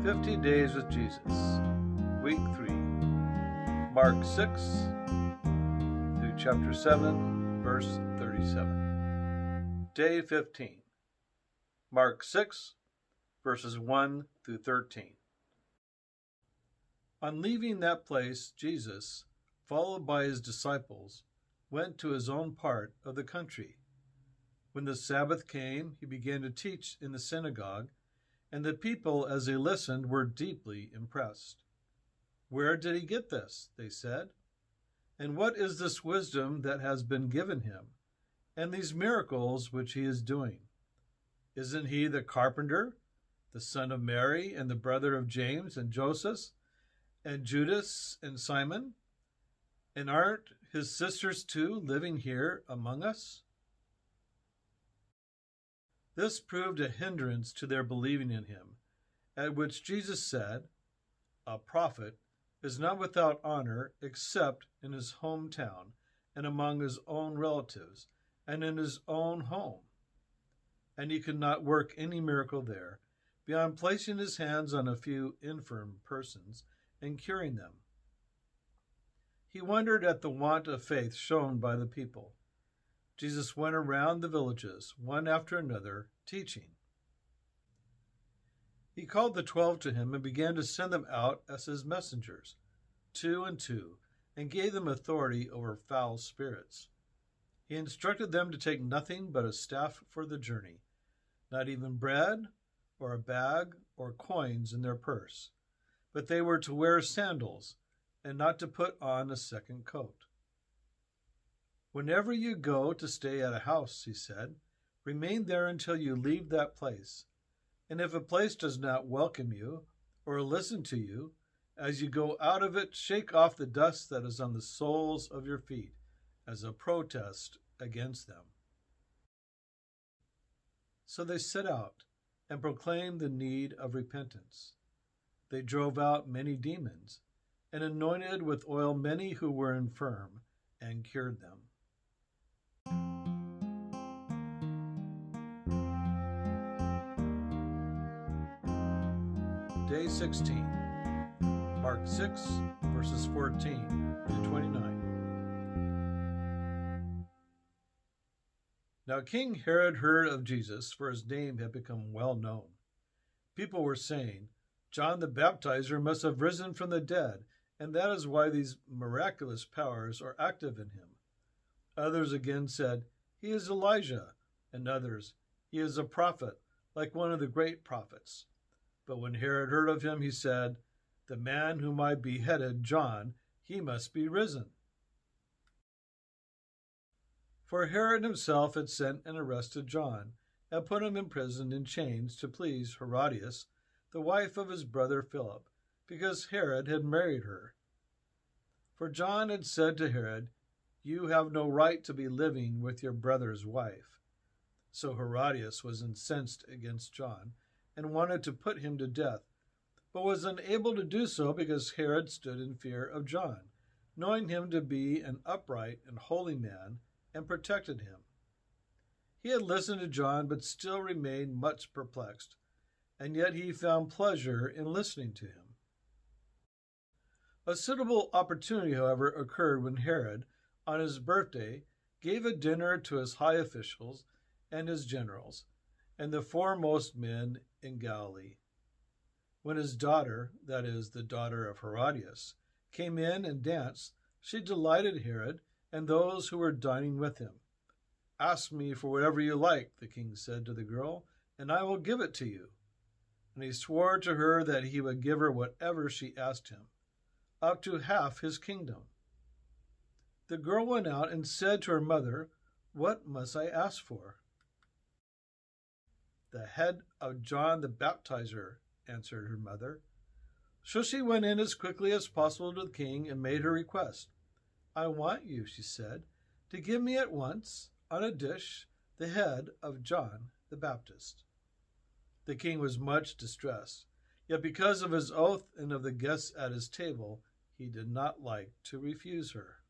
50 Days with Jesus, Week 3, Mark 6 through chapter 7, verse 37. Day 15, Mark 6, verses 1 through 13. On leaving that place, Jesus, followed by his disciples, went to his own part of the country. When the Sabbath came, he began to teach in the synagogue, and the people, as they listened, were deeply impressed. "Where did he get this?" they said. "And what is this wisdom that has been given him, and these miracles which he is doing? Isn't he the carpenter, the son of Mary, and the brother of James and Joseph, and Judas and Simon? And aren't his sisters too living here among us?" This proved a hindrance to their believing in him, at which Jesus said, "A prophet is not without honor except in his hometown and among his own relatives and in his own home." And he could not work any miracle there, beyond placing his hands on a few infirm persons and curing them. He wondered at the want of faith shown by the people. Jesus went around the villages, one after another, teaching. He called the 12 to him and began to send them out as his messengers, 2 and 2, and gave them authority over foul spirits. He instructed them to take nothing but a staff for the journey, not even bread or a bag or coins in their purse, but they were to wear sandals and not to put on a second coat. "Whenever you go to stay at a house," he said, "remain there until you leave that place. And if a place does not welcome you or listen to you, as you go out of it, shake off the dust that is on the soles of your feet as a protest against them." So they set out and proclaimed the need of repentance. They drove out many demons and anointed with oil many who were infirm and cured them. Day 16, Mark 6, verses 14 to 29. Now King Herod heard of Jesus, for his name had become well known. People were saying, "John the Baptizer must have risen from the dead, and that is why these miraculous powers are active in him." Others again said, "He is Elijah," and others, "He is a prophet, like one of the great prophets." But when Herod heard of him, he said, "The man whom I beheaded, John, he must be risen." For Herod himself had sent and arrested John, and put him in prison in chains to please Herodias, the wife of his brother Philip, because Herod had married her. For John had said to Herod, "You have no right to be living with your brother's wife." So Herodias was incensed against John, and wanted to put him to death, but was unable to do so because Herod stood in fear of John, knowing him to be an upright and holy man, and protected him. He had listened to John, but still remained much perplexed, and yet he found pleasure in listening to him. A suitable opportunity, however, occurred when Herod, on his birthday, gave a dinner to his high officials and his generals, and the foremost men in Galilee. When his daughter, that is, the daughter of Herodias, came in and danced, she delighted Herod and those who were dining with him. "Ask me for whatever you like," the king said to the girl, "and I will give it to you." And he swore to her that he would give her whatever she asked him, up to half his kingdom. The girl went out and said to her mother, "What must I ask for?" "The head of John the Baptizer," answered her mother. So she went in as quickly as possible to the king and made her request. "I want you," she said, "to give me at once, on a dish, the head of John the Baptist." The king was much distressed, yet because of his oath and of the guests at his table, he did not like to refuse her.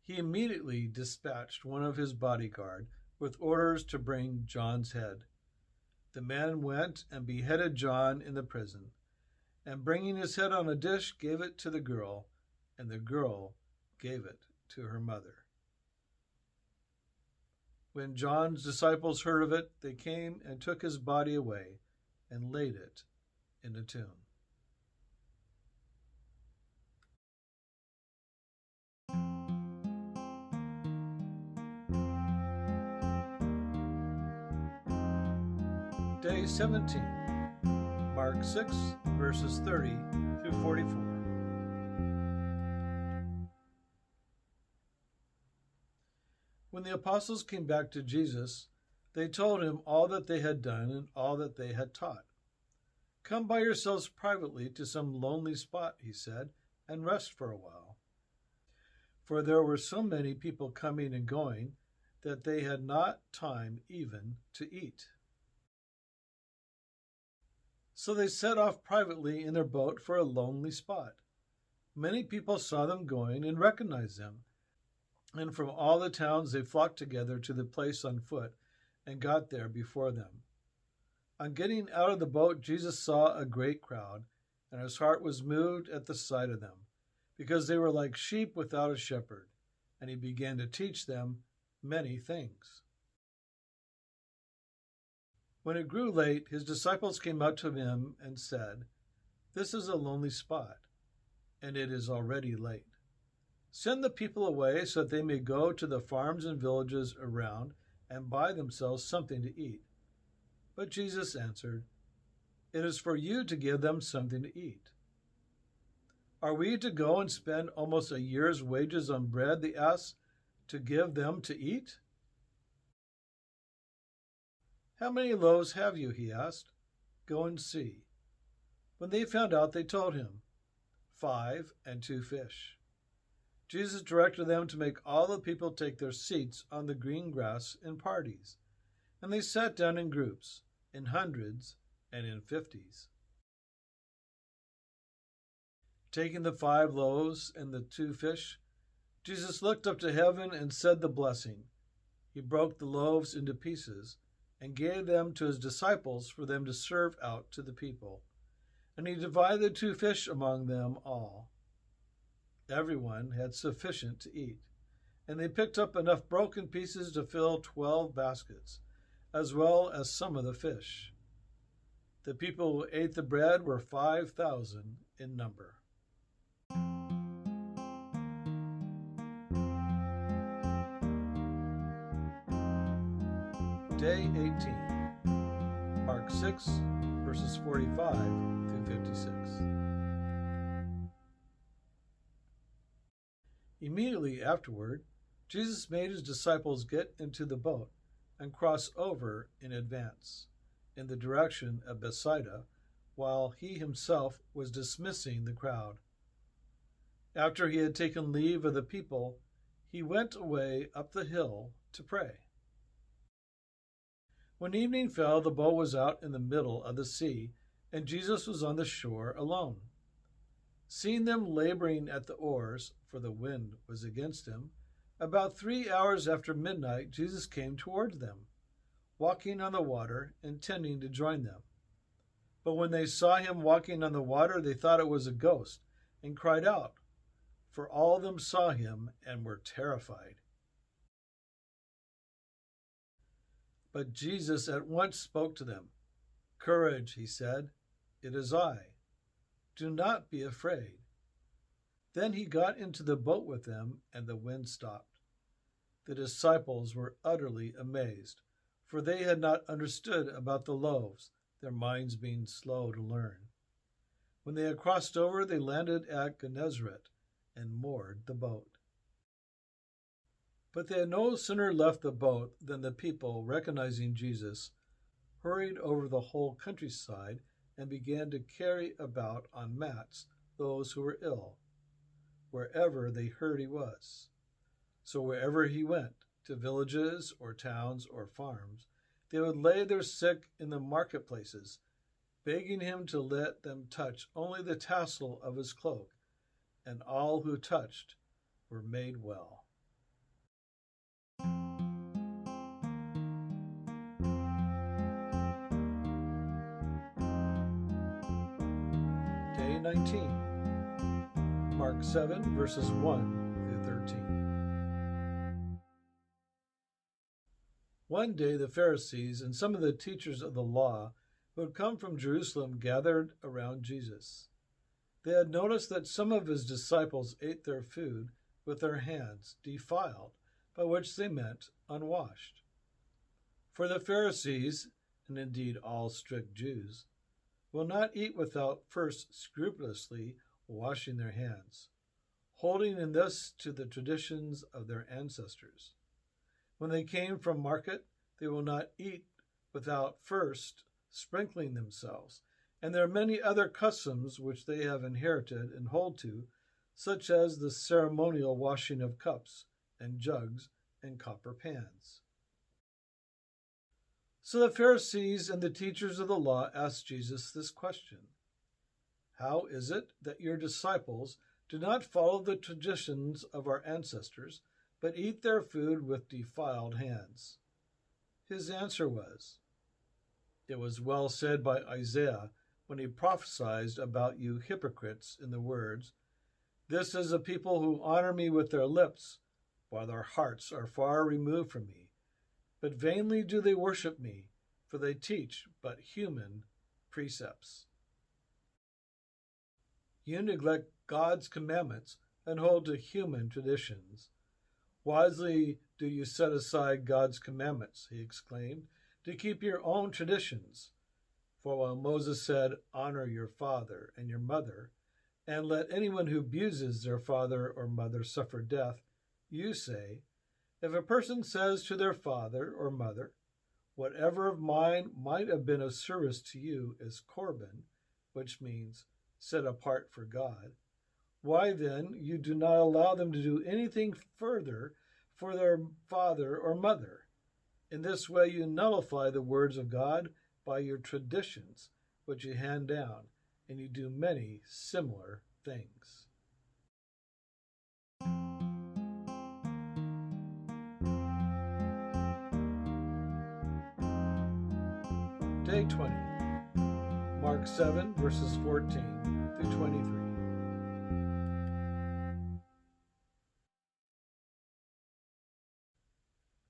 He immediately dispatched one of his bodyguard with orders to bring John's head. The man went and beheaded John in the prison, and bringing his head on a dish, gave it to the girl, and the girl gave it to her mother. When John's disciples heard of it, they came and took his body away and laid it in a tomb. Day 17, Mark 6, verses 30 through 44. When the apostles came back to Jesus, they told him all that they had done and all that they had taught. "Come by yourselves privately to some lonely spot," he said, "and rest for a while." For there were so many people coming and going that they had not time even to eat. So they set off privately in their boat for a lonely spot. Many people saw them going and recognized them, and from all the towns they flocked together to the place on foot and got there before them. On getting out of the boat, Jesus saw a great crowd, and his heart was moved at the sight of them, because they were like sheep without a shepherd, and he began to teach them many things. When it grew late, his disciples came up to him and said, "This is a lonely spot, and it is already late. Send the people away so that they may go to the farms and villages around and buy themselves something to eat." But Jesus answered, "It is for you to give them something to eat." "Are we to go and spend almost a year's wages on bread," they asked, "to give them to eat?" "How many loaves have you?" he asked. "Go and see." When they found out, they told him, 5 and 2 fish. Jesus directed them to make all the people take their seats on the green grass in parties, and they sat down in groups, in hundreds and in 50s. Taking the 5 loaves and the 2 fish, Jesus looked up to heaven and said the blessing. He broke the loaves into pieces and gave them to his disciples for them to serve out to the people. And he divided the 2 fish among them all. Everyone had sufficient to eat, and they picked up enough broken pieces to fill 12 baskets, as well as some of the fish. The people who ate the bread were 5,000 in number. Day 18, Mark 6, verses 45 through 56. Immediately afterward, Jesus made his disciples get into the boat and cross over in advance, in the direction of Bethsaida, while he himself was dismissing the crowd. After he had taken leave of the people, he went away up the hill to pray. When evening fell, the boat was out in the middle of the sea, and Jesus was on the shore alone. Seeing them laboring at the oars, for the wind was against him, about 3 hours after midnight, Jesus came towards them, walking on the water, intending to join them. But when they saw him walking on the water, they thought it was a ghost, and cried out, for all of them saw him and were terrified. But Jesus at once spoke to them. "Courage," he said, "it is I. Do not be afraid." Then he got into the boat with them, and the wind stopped. The disciples were utterly amazed, for they had not understood about the loaves, their minds being slow to learn. When they had crossed over, they landed at Gennesaret and moored the boat. But they had no sooner left the boat than the people, recognizing Jesus, hurried over the whole countryside and began to carry about on mats those who were ill, wherever they heard he was. So wherever he went, to villages or towns or farms, they would lay their sick in the marketplaces, begging him to let them touch only the tassel of his cloak, and all who touched were made well. 20:19, Mark 7, verses 1 through 13. One day the Pharisees and some of the teachers of the law who had come from Jerusalem gathered around Jesus. They had noticed that some of his disciples ate their food with their hands defiled, by which they meant unwashed. For the Pharisees, and indeed all strict Jews, will not eat without first scrupulously washing their hands, holding in this to the traditions of their ancestors. When they came from market, they will not eat without first sprinkling themselves, and there are many other customs which they have inherited and hold to, such as the ceremonial washing of cups and jugs and copper pans. So the Pharisees and the teachers of the law asked Jesus this question: How is it that your disciples do not follow the traditions of our ancestors, but eat their food with defiled hands? His answer was, It was well said by Isaiah when he prophesied about you hypocrites in the words, This is a people who honor me with their lips, while their hearts are far removed from me. But vainly do they worship me, for they teach but human precepts. You neglect God's commandments and hold to human traditions. Wisely do you set aside God's commandments, he exclaimed, to keep your own traditions. For while Moses said, Honor your father and your mother, and let anyone who abuses their father or mother suffer death, you say, If a person says to their father or mother, Whatever of mine might have been of service to you is Corban, which means set apart for God, why then you do not allow them to do anything further for their father or mother? In this way you nullify the words of God by your traditions, which you hand down, and you do many similar things. Day 20, Mark 7, verses 14 through 23.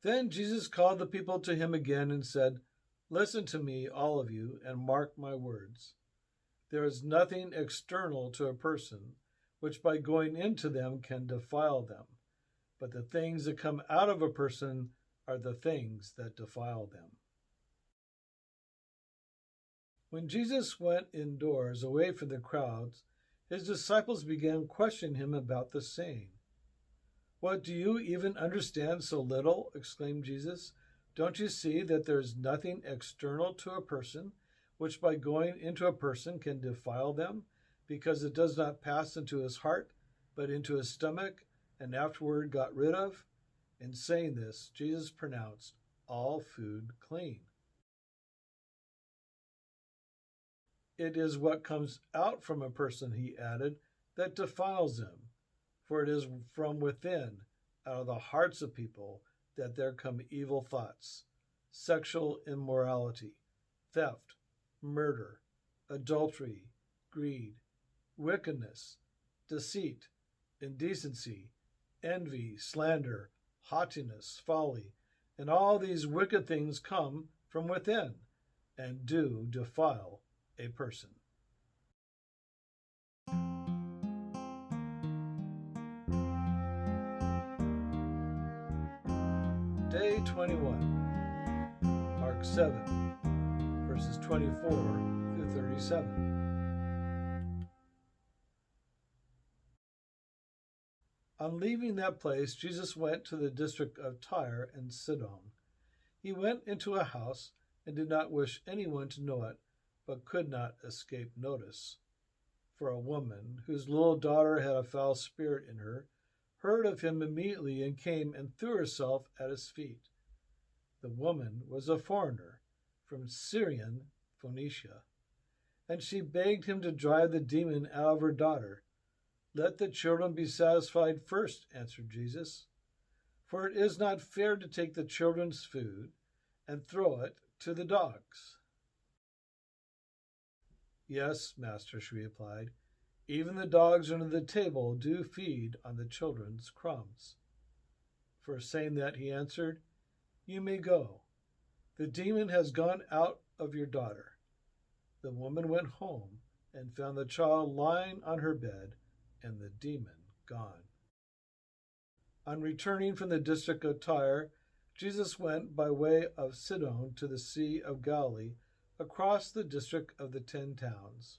Then Jesus called the people to him again and said, Listen to me, all of you, and mark my words. There is nothing external to a person, which by going into them can defile them, but the things that come out of a person are the things that defile them. When Jesus went indoors, away from the crowds, his disciples began questioning him about the saying. What, do you even understand so little? Exclaimed Jesus. Don't you see that there is nothing external to a person, which by going into a person can defile them, because it does not pass into his heart, but into his stomach, and afterward got rid of? In saying this, Jesus pronounced all food clean. It is what comes out from a person, he added, that defiles them. For it is from within, out of the hearts of people, that there come evil thoughts, sexual immorality, theft, murder, adultery, greed, wickedness, deceit, indecency, envy, slander, haughtiness, folly, and all these wicked things come from within, and do defile a person. Day 21, Mark 7, verses 24 through 37. On leaving that place, Jesus went to the district of Tyre and Sidon. He went into a house and did not wish anyone to know it, but could not escape notice. For a woman, whose little daughter had a foul spirit in her, heard of him immediately and came and threw herself at his feet. The woman was a foreigner from Syrian Phoenicia, and she begged him to drive the demon out of her daughter. Let the children be satisfied first, answered Jesus, for it is not fair to take the children's food and throw it to the dogs. Yes, Master, she replied, Even the dogs under the table do feed on the children's crumbs. For saying that, he answered, You may go. The demon has gone out of your daughter. The woman went home and found the child lying on her bed and the demon gone. On returning from the district of Tyre, Jesus went by way of Sidon to the Sea of Galilee, across the district of the 10 towns.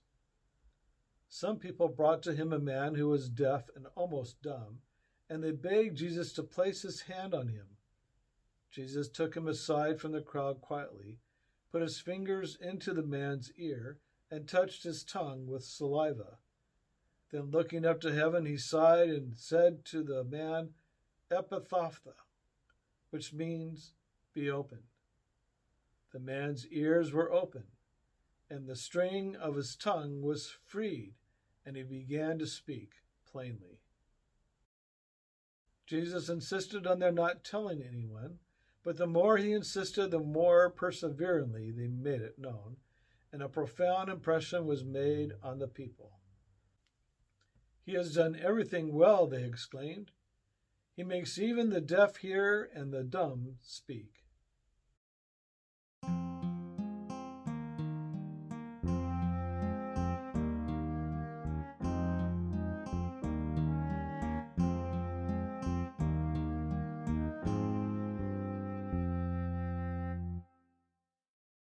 Some people brought to him a man who was deaf and almost dumb, and they begged Jesus to place his hand on him. Jesus took him aside from the crowd quietly, put his fingers into the man's ear, and touched his tongue with saliva. Then looking up to heaven, he sighed and said to the man, Epiphatha, which means, be opened. The man's ears were open, and the string of his tongue was freed, and he began to speak plainly. Jesus insisted on their not telling anyone, but the more he insisted, the more perseveringly they made it known, and a profound impression was made on the people. He has done everything well, they exclaimed. He makes even the deaf hear and the dumb speak.